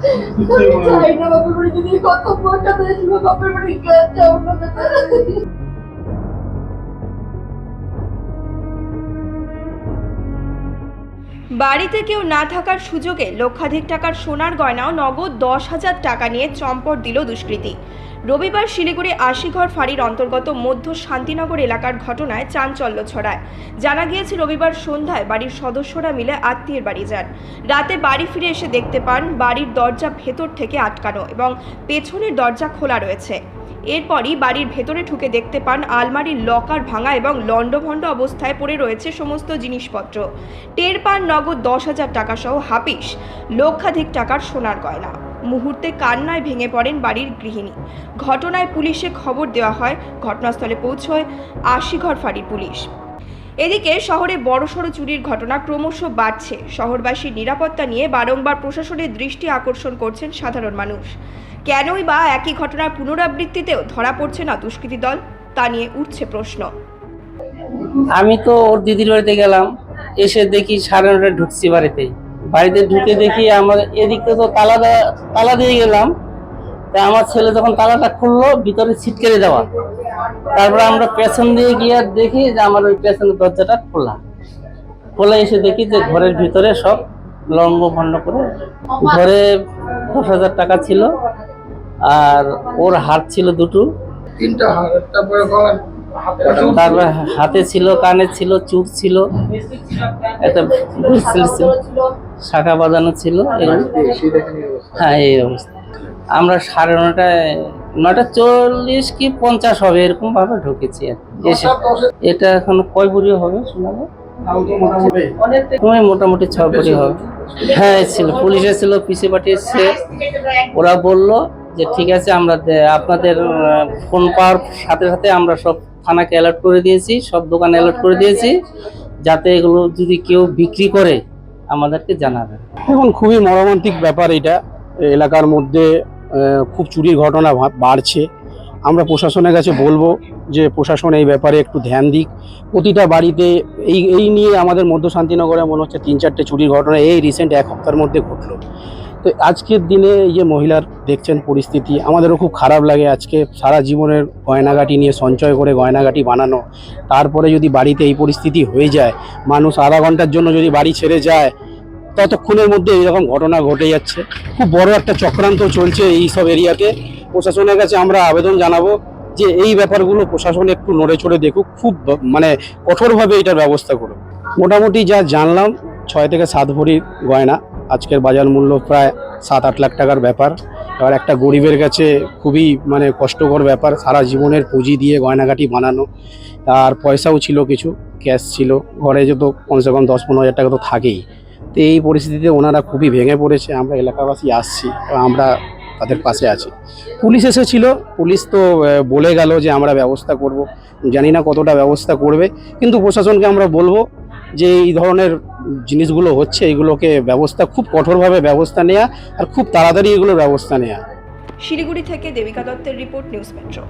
চাইনা বাপের বাড়ি যদি কত টাকা দিয়েছিল বাপের বাড়ি গেছে আপনাদের। বাড়িতে কেউ না থাকার সুযোগে লক্ষাধিক টাকার সোনার গয়না ও নগদ 10,000 টাকা নিয়ে চম্পট দিল দুষ্কৃতী। রবিবার শিলিগুড়ি আশিঘর ফাঁড়ির অন্তর্গত মধ্য শান্তিনগর এলাকার ঘটনায় চাঞ্চল্য ছড়ায়। জানা গিয়েছে রবিবার সন্ধ্যায় বাড়ির সদস্যরা মিলে আত্মীয়ের বাড়ি যান। রাতে বাড়ি ফিরে এসে দেখতে পান বাড়ির দরজা ভেতর থেকে আটকানো এবং পেছনের দরজা খোলা রয়েছে। এরপরই বাড়ির ভেতরে ঢুকে দেখতে পান আলমারির লকার ভাঙা এবং লণ্ডভণ্ড অবস্থায় পড়ে রয়েছে সমস্ত জিনিসপত্র। টের পান নগদ 10,000 টাকা সহ হাপিস লক্ষাধিক টাকার সোনার গয়না। মুহূর্তে কান্নায় ভেঙে পড়েন বাড়ির গৃহিণী। ঘটনায় পুলিশে খবর দেওয়া হয়। ঘটনাস্থলে পৌঁছয় আশিঘর ফাঁড়ির পুলিশ। এদিকে শহরে বড়সড় চুরির ঘটনা ক্রমশ বাড়ছে। শহরবাসীর নিরাপত্তা নিয়ে বারংবার প্রশাসনের দৃষ্টি আকর্ষণ করছেন সাধারণ মানুষ। কেনই বা একই ঘটনার পুনরাবৃত্তিতেও ধরা পড়ছে না দুষ্কৃতী দল, তা নিয়ে উঠছে প্রশ্ন। আমি তো ওর দিদির বাড়িতে গেলাম, এসে দেখি 9:30 ঢুকছি বাড়িতে ঢুকে দেখি আমার এদিকে তো তালা দিয়ে গেলাম। তা আমার ছেলে যখন তালাটা খুললো, ভিতরে ছিটকেলে দেওয়া। তারপরে আমরা পেছন দিয়ে গিয়ে দেখি যে আমার ওই পেছনের দরজাটা খোলা এসে দেখি যে ঘরের ভিতরে সব লম্ব ভণ্ড করে। ঘরে 10,000 টাকা ছিল, আর ওর হাত ছিল দুটো, তারপর হাতে ছিল, কানে ছিল, চুপ ছিল, একটা শাখা বাজানো ছিল। হ্যাঁ, এই অবস্থা। আমরা 9:40 কি 50 হবে এরকম ভাবে ঢুকেছি আর কি। এটা এখন কয় বুড়ি হবে শোনাবো, মোটামুটি 6 বুড়ি হবে। হ্যাঁ ছিল, পুলিশ এসেছিল, পিসি পার্টি এসছে। ওরা বললো যে ঠিক আছে, আমরা আপনাদের ফোন পাওয়ার সাথে সাথে আমরা সব থানাকে অ্যালার্ট করে দিয়েছি, সব দোকানে অ্যালার্ট করে দিয়েছি, যাতে এগুলো যদি কেউ বিক্রি করে আমাদেরকে জানাবে। এখন খুবই মর্মান্তিক ব্যাপার এটা। এলাকার মধ্যে খুব চুরির ঘটনা বাড়ছে। আমরা প্রশাসনের কাছে বলবো যে প্রশাসন এই ব্যাপারে একটু ধ্যান দিক। প্রতিটা বাড়িতে এই নিয়ে আমাদের মধ্য শান্তিনগরে মনে হচ্ছে 3-4টে চুরির ঘটনা এই রিসেন্ট 1 সপ্তাহের মধ্যে ঘটলো। তো আজকের দিনে এই যে মহিলার দেখছেন পরিস্থিতি, আমাদেরও খুব খারাপ লাগে। আজকে সারা জীবনের গয়নাগাটি নিয়ে সঞ্চয় করে গয়নাগাটি বানানো, তারপরে যদি বাড়িতে এই পরিস্থিতি হয়ে যায়, মানুষ আধা ঘন্টার জন্য যদি বাড়ি ছেড়ে যায়, ততক্ষণের মধ্যে এইরকম ঘটনা ঘটে যাচ্ছে। খুব বড় একটা চক্রান্ত চলছে এই সব এরিয়াতে। প্রশাসনের কাছে আমরা আবেদন জানাবো যে এই ব্যাপারগুলো প্রশাসন একটু নড়ে চড়ে দেখুক, খুব কঠোরভাবে এটার ব্যবস্থা করুক। মোটামুটি যা জানলাম 6 থেকে 7 ভরি গয়না, আজকের বাজার মূল্য প্রায় 7-8 লাখ টাকার ব্যাপার। এবার একটা গরিবের কাছে খুবই কষ্টকর ব্যাপার, সারা জীবনের পুঁজি দিয়ে গয়নাগাটি বানানো। আর পয়সাও ছিল, কিছু ক্যাশ ছিল ঘরে, যত কমসে কম 10-15 হাজার টাকা তো থাকেই। তো এই পরিস্থিতিতে ওনারা খুবই ভেঙে পড়েছে। আমরা এলাকাবাসী আসছি, আমরা তাদের পাশে আছি। পুলিশ এসেছিল, পুলিশ তো বলে গেল যে আমরা ব্যবস্থা করব। জানি না কতটা ব্যবস্থা করবে, কিন্তু প্রশাসনকে আমরা বলবো যে এই ধরনের জিনিসগুলো হচ্ছে, এগুলোকে খুব কঠোরভাবে ব্যবস্থা নেওয়া, আর খুব তাড়াতাড়ি এগুলোর ব্যবস্থা নেওয়া। শিলিগুড়ি থেকে দেবিকা দত্তের রিপোর্ট, নিউজ মেট্রো।